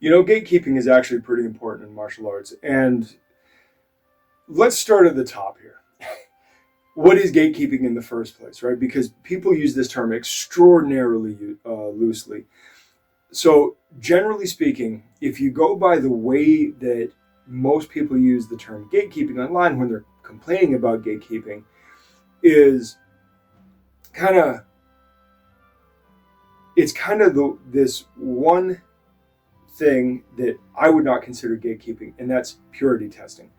Gatekeeping is actually pretty important in martial arts. And let's start at the top here. What is gatekeeping in the first place, right? Because people use this term extraordinarily loosely. So generally speaking, if you go by the way that most people use the term gatekeeping online when they're complaining about gatekeeping, is it's kind of this one thing that I would not consider gatekeeping, and that's purity testing.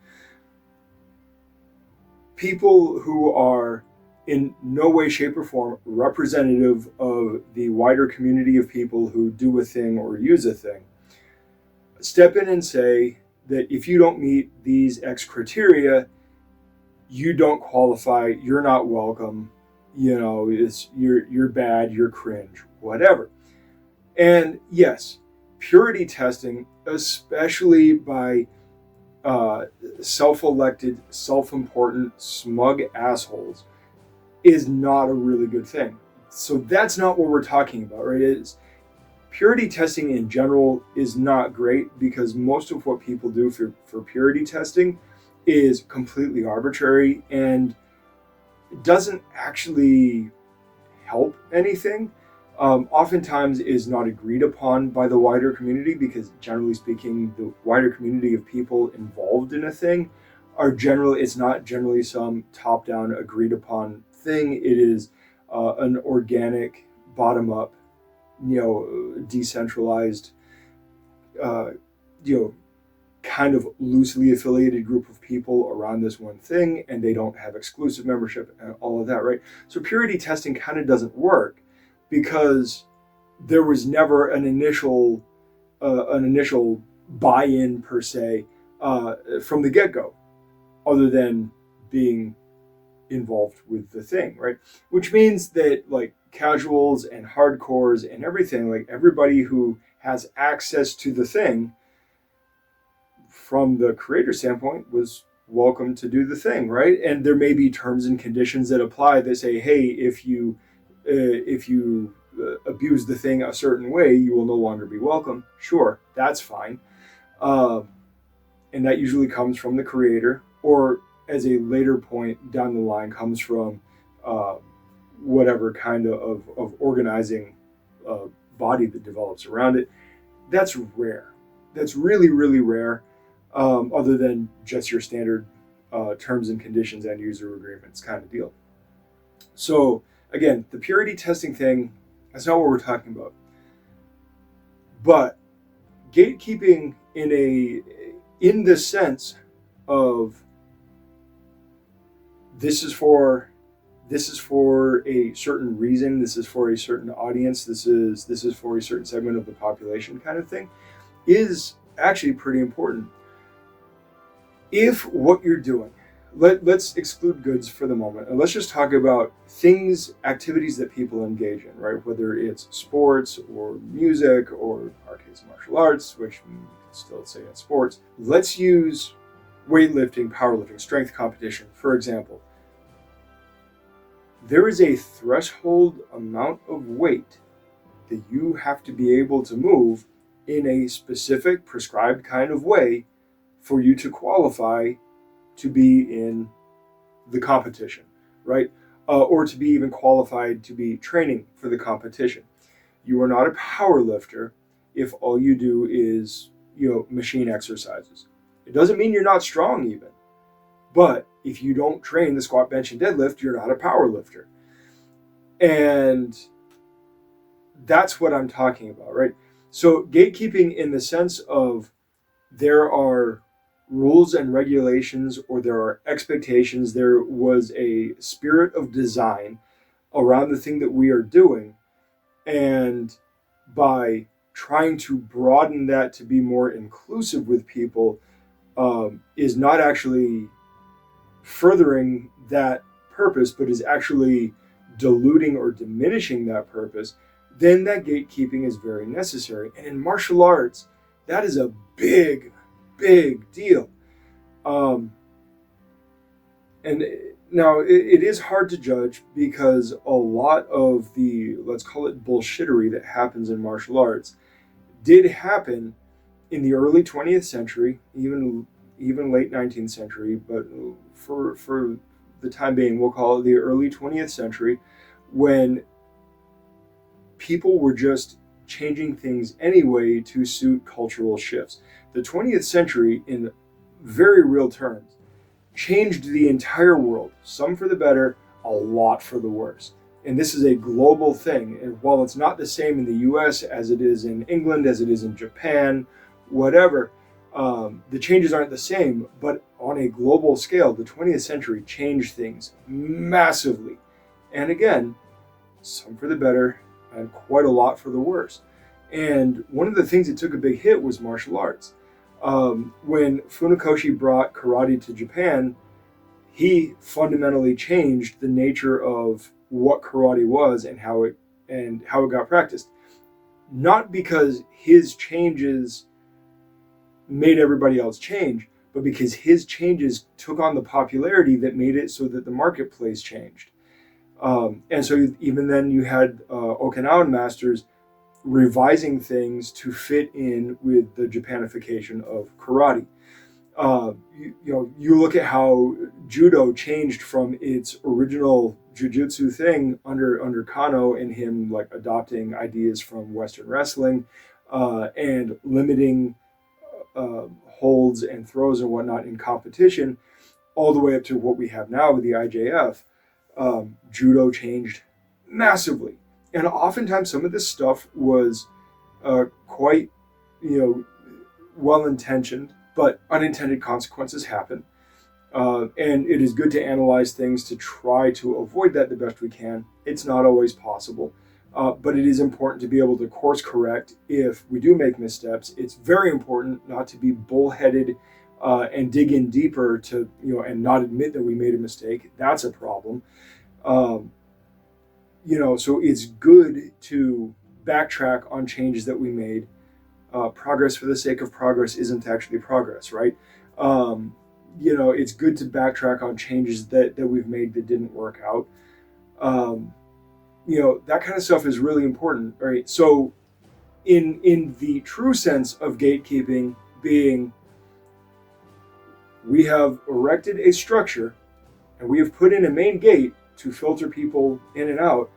People who are in no way, shape, or form representative of the wider community of people who do a thing or use a thing step in and say that if you don't meet these X criteria, you don't qualify, you're not welcome, you're bad, you're cringe, whatever. And yes, purity testing, especially by self-elected, self-important, smug assholes, is not a really good thing. So that's not what we're talking about, right? Purity testing in general is not great because most of what people do for purity testing is completely arbitrary and doesn't actually help anything. Oftentimes is not agreed upon by the wider community because, generally speaking, the wider community of people involved in a thing it's not generally some top-down agreed upon thing. It is an organic, bottom-up, decentralized, kind of loosely affiliated group of people around this one thing, and they don't have exclusive membership and all of that, right? So purity testing kind of doesn't work because there was never an initial buy-in per se from the get-go, other than being involved with the thing, right? Which means that like casuals and hardcores and everything, like everybody who has access to the thing from the creator standpoint was welcome to do the thing, right? And there may be terms and conditions that apply that say, hey, if you abuse the thing a certain way, you will no longer be welcome. Sure, that's fine. And that usually comes from the creator, or as a later point down the line comes from whatever kind of organizing body that develops around it. That's rare. That's really, really rare, other than just your standard terms and conditions and user agreements kind of deal. So again, the purity testing thing, that's not what we're talking about. But gatekeeping in the sense of this is for a certain reason, this is for a certain audience, this is for a certain segment of the population kind of thing, is actually pretty important. If what you're doing, let's exclude goods for the moment, and let's just talk about activities that people engage in, right? Whether it's sports or music or, in our case, martial arts, which you can still say it's sports. Let's use weightlifting, powerlifting, strength competition, for example. There is a threshold amount of weight that you have to be able to move in a specific prescribed kind of way for you to qualify to be in the competition, right? Or to be even qualified to be training for the competition. You are not a power lifter if all you do is, machine exercises. It doesn't mean you're not strong even. But if you don't train the squat, bench, and deadlift, you're not a power lifter. And that's what I'm talking about, right? So gatekeeping in the sense of there are rules and regulations, or there are expectations, there was a spirit of design around the thing that we are doing. And by trying to broaden that to be more inclusive with people is not actually furthering that purpose, but is actually diluting or diminishing that purpose, then that gatekeeping is very necessary. And in martial arts, that is a big, big deal. And now it is hard to judge because a lot of the, let's call it bullshittery that happens in martial arts did happen in the early 20th century, even late 19th century, but for the time being, we'll call it the early 20th century, when people were just changing things anyway to suit cultural shifts. The 20th century, in very real terms, changed the entire world, some for the better, a lot for the worse. And this is a global thing. And while it's not the same in the US as it is in England, as it is in Japan, whatever, the changes aren't the same. But on a global scale, the 20th century changed things massively. And again, some for the better and quite a lot for the worse. And one of the things that took a big hit was martial arts. When Funakoshi brought karate to Japan, he fundamentally changed the nature of what karate was and how it got practiced. Not because his changes made everybody else change, but because his changes took on the popularity that made it so that the marketplace changed. And so even then you had Okinawan masters revising things to fit in with the Japanification of karate. You look at how judo changed from its original jiu-jitsu thing under Kano and him like adopting ideas from Western wrestling and limiting holds and throws and whatnot in competition, all the way up to what we have now with the IJF. Judo changed massively. And oftentimes some of this stuff was quite, well-intentioned, but unintended consequences happen. And it is good to analyze things to try to avoid that the best we can. It's not always possible, but it is important to be able to course correct if we do make missteps. It's very important not to be bullheaded and dig in deeper to, and not admit that we made a mistake. That's a problem. So it's good to backtrack on changes that we made. Progress for the sake of progress isn't actually progress, right? It's good to backtrack on changes that we've made that didn't work out. That kind of stuff is really important, right? So in the true sense of gatekeeping being, we have erected a structure and we have put in a main gate to filter people in and out.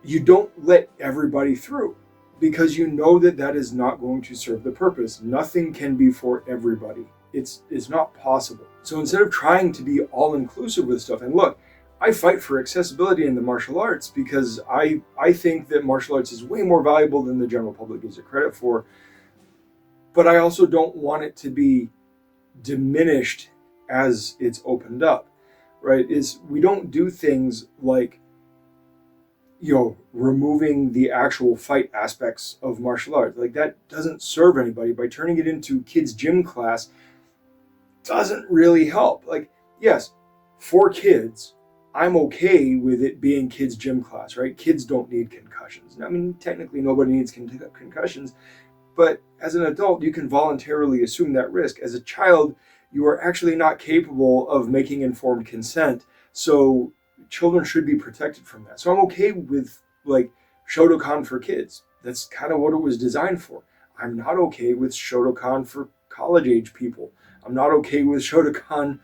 You don't let everybody through because you know that is not going to serve the purpose. Nothing can be for everybody. It's not possible. So instead of trying to be all-inclusive with stuff, and look, I fight for accessibility in the martial arts because I think that martial arts is way more valuable than the general public gives it credit for. But I also don't want it to be diminished as it's opened up, right? We don't do things like, removing the actual fight aspects of martial arts. Like that doesn't serve anybody. By turning it into kids' gym class doesn't really help. Like, yes, for kids, I'm okay with it being kids' gym class, right? Kids don't need concussions. I mean, technically nobody needs concussions, but as an adult, you can voluntarily assume that risk. As a child, you are actually not capable of making informed consent. So children should be protected from that. So I'm okay with like Shotokan for kids. That's kind of what it was designed for. I'm not okay with Shotokan for college age people. I'm not okay with Shotokan,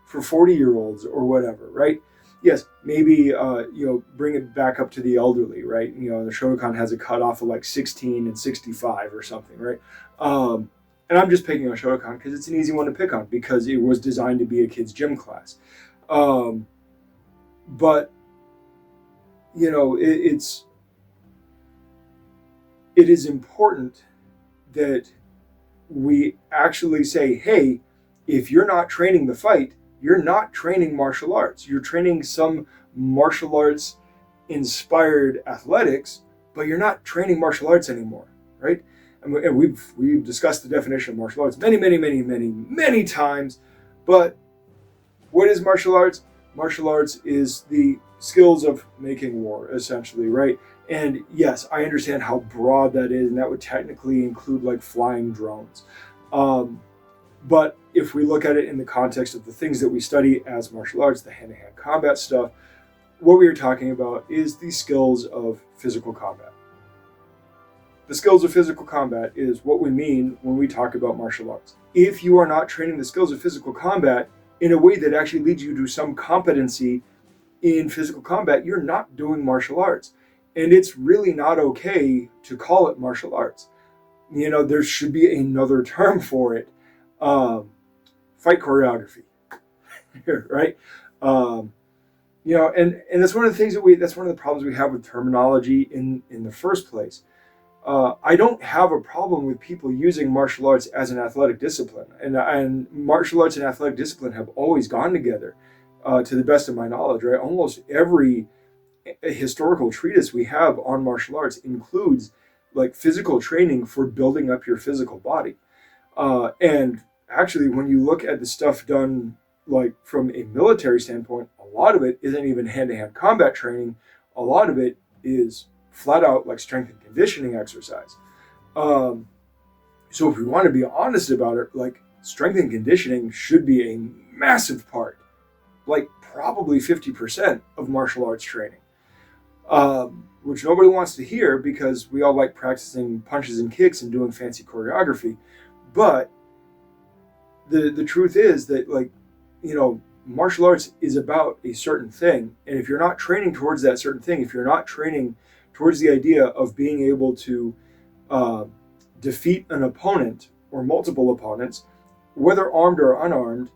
for 40-year-olds or whatever, right? Yes, maybe, bring it back up to the elderly, right? The Shotokan has a cutoff of like 16 and 65 or something, right? And I'm just picking on Shotokan because it's an easy one to pick on because it was designed to be a kid's gym class. But it is important that we actually say, hey, if you're not training the fight, you're not training martial arts. You're training some martial arts inspired athletics, but you're not training martial arts anymore, right? And we've discussed the definition of martial arts many times, but what is martial arts? Martial arts is the skills of making war, essentially, right? And yes, I understand how broad that is, and that would technically include like flying drones. But if we look at it in the context of the things that we study as martial arts, the hand-to-hand combat stuff, what we are talking about is the skills of physical combat. the skills of physical combat is what we mean when we talk about martial arts. If you are not training the skills of physical combat in a way that actually leads you to some competency in physical combat, you're not doing martial arts. And it's really not okay to call it martial arts. There should be another term for it. Fight choreography, right? And that's one of the things that's one of the problems we have with terminology in the first place. I don't have a problem with people using martial arts as an athletic discipline, and martial arts and athletic discipline have always gone together, to the best of my knowledge. Right, almost every historical treatise we have on martial arts includes like physical training for building up your physical body, and actually, when you look at the stuff done like from a military standpoint, a lot of it isn't even hand-to-hand combat training. A lot of it is flat out like strength and conditioning exercise. So if we want to be honest about it, like strength and conditioning should be a massive part, like probably 50% of martial arts training, which nobody wants to hear because we all like practicing punches and kicks and doing fancy choreography. But the truth is that, like, martial arts is about a certain thing. And if you're not training towards that certain thing, if you're not training towards the idea of being able to defeat an opponent or multiple opponents, whether armed or unarmed,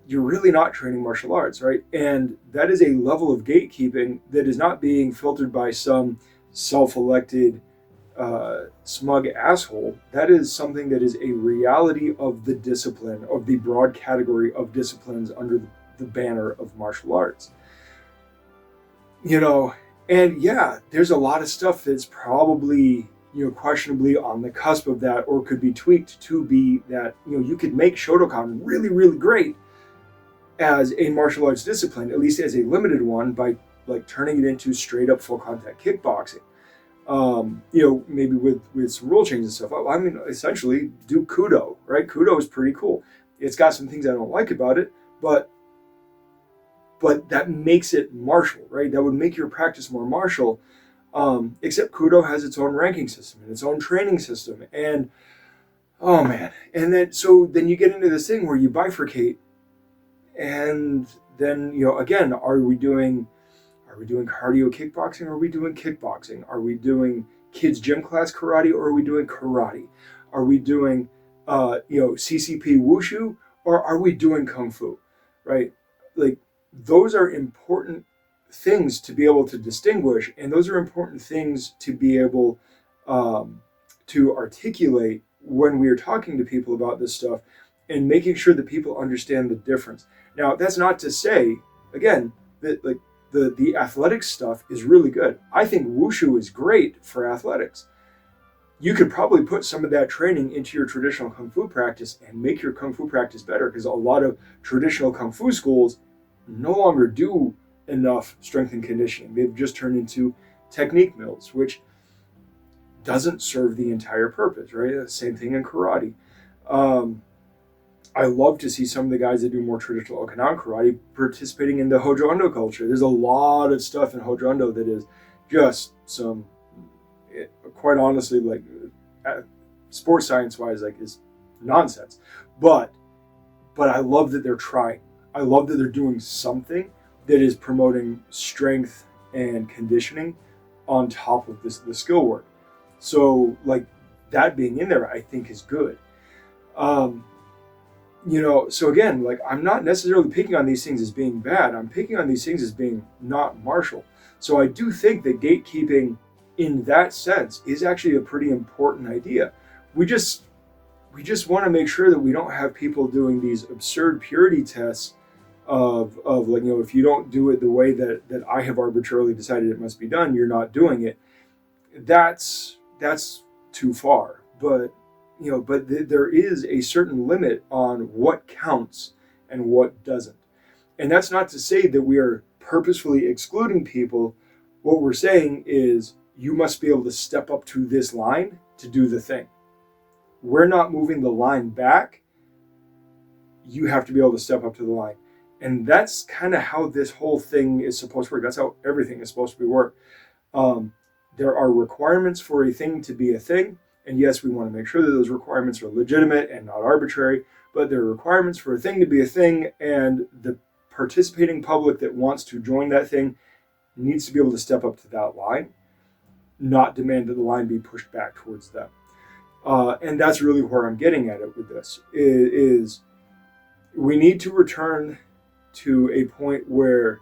you're really not training martial arts, right? And that is a level of gatekeeping that is not being filtered by some self-elected smug asshole. That is something that is a reality of the discipline, of the broad category of disciplines under the banner of martial arts. And yeah, there's a lot of stuff that's probably, questionably on the cusp of that, or could be tweaked to be that, you could make Shotokan really, really great as a martial arts discipline, at least as a limited one, by like turning it into straight up full contact kickboxing. Maybe with some rule changes and stuff. I mean, essentially do Kudo, right? Kudo is pretty cool. It's got some things I don't like about it, but that makes it martial, right? That would make your practice more martial. Except Kudo has its own ranking system and its own training system. And, oh man. And then you get into this thing where you bifurcate, and then, again, are we doing cardio kickboxing, or are we doing kickboxing? Are we doing kids gym class karate, or are we doing karate? Are we doing CCP wushu, or are we doing kung fu? Right? Like, those are important things to be able to distinguish, and those are important things to be able to articulate when we are talking to people about this stuff, and making sure that people understand the difference. Now, that's not to say, again, that like the athletics stuff is really good. I think wushu is great for athletics. You could probably put some of that training into your traditional kung fu practice and make your kung fu practice better, because a lot of traditional kung fu schools no longer do enough strength and conditioning. They've just turned into technique mills, which doesn't serve the entire purpose, right? Same thing in karate. I love to see some of the guys that do more traditional Okinawan karate participating in the Hojo Undo culture. There's a lot of stuff in Hojo Undo that is just some, quite honestly, like sports science-wise, like is nonsense. But I love that they're trying. I love that they're doing something that is promoting strength and conditioning on top of the skill work. So like that being in there, I think is good. So again, like, I'm not necessarily picking on these things as being bad. I'm picking on these things as being not martial. So I do think that gatekeeping in that sense is actually a pretty important idea. We just want to make sure that we don't have people doing these absurd purity tests of like, if you don't do it the way that I have arbitrarily decided it must be done, you're not doing it. That's too far. But there is a certain limit on what counts and what doesn't. And that's not to say that we are purposefully excluding people. What we're saying is you must be able to step up to this line to do the thing. We're not moving the line back. You have to be able to step up to the line. And that's kind of how this whole thing is supposed to work. That's how everything is supposed to be work. there are requirements for a thing to be a thing. And yes, we want to make sure that those requirements are legitimate and not arbitrary, but there are requirements for a thing to be a thing, and the participating public that wants to join that thing needs to be able to step up to that line, not demand that the line be pushed back towards them. And that's really where I'm getting at it with this, is we need to return to a point where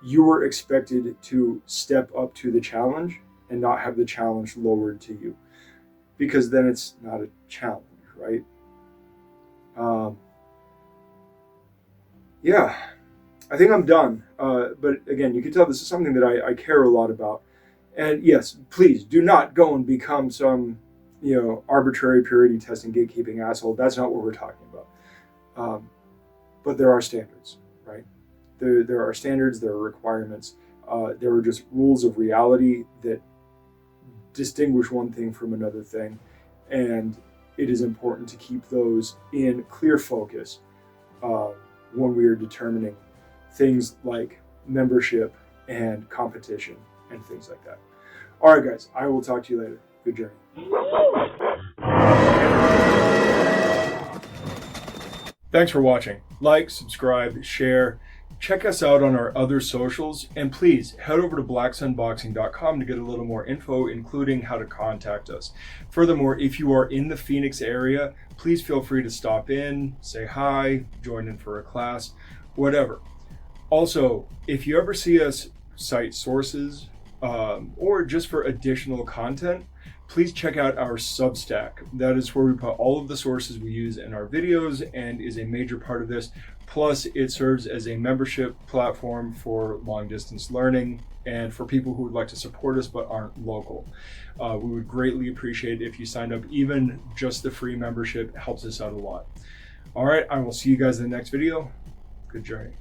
you are expected to step up to the challenge and not have the challenge lowered to you, because then it's not a challenge, right? Yeah, I think I'm done. But again, you can tell this is something that I care a lot about. And yes, please do not go and become some, arbitrary purity testing, gatekeeping asshole. That's not what we're talking about. But there are standards, right? There are standards, there are requirements. There are just rules of reality that distinguish one thing from another thing. And it is important to keep those in clear focus when we are determining things like membership and competition and things like that. All right, guys, I will talk to you later. Good journey. Thanks for watching. Like, subscribe, share. Check us out on our other socials, and please head over to blacksunboxing.com to get a little more info, including how to contact us. Furthermore, if you are in the Phoenix area, please feel free to stop in, say hi, join in for a class, whatever. Also, if you ever see us cite sources or just for additional content, please check out our Substack. That is where we put all of the sources we use in our videos and is a major part of this. Plus, it serves as a membership platform for long distance learning and for people who would like to support us but aren't local. We would greatly appreciate it if you signed up. Even just the free membership helps us out a lot. All right, I will see you guys in the next video. Good journey.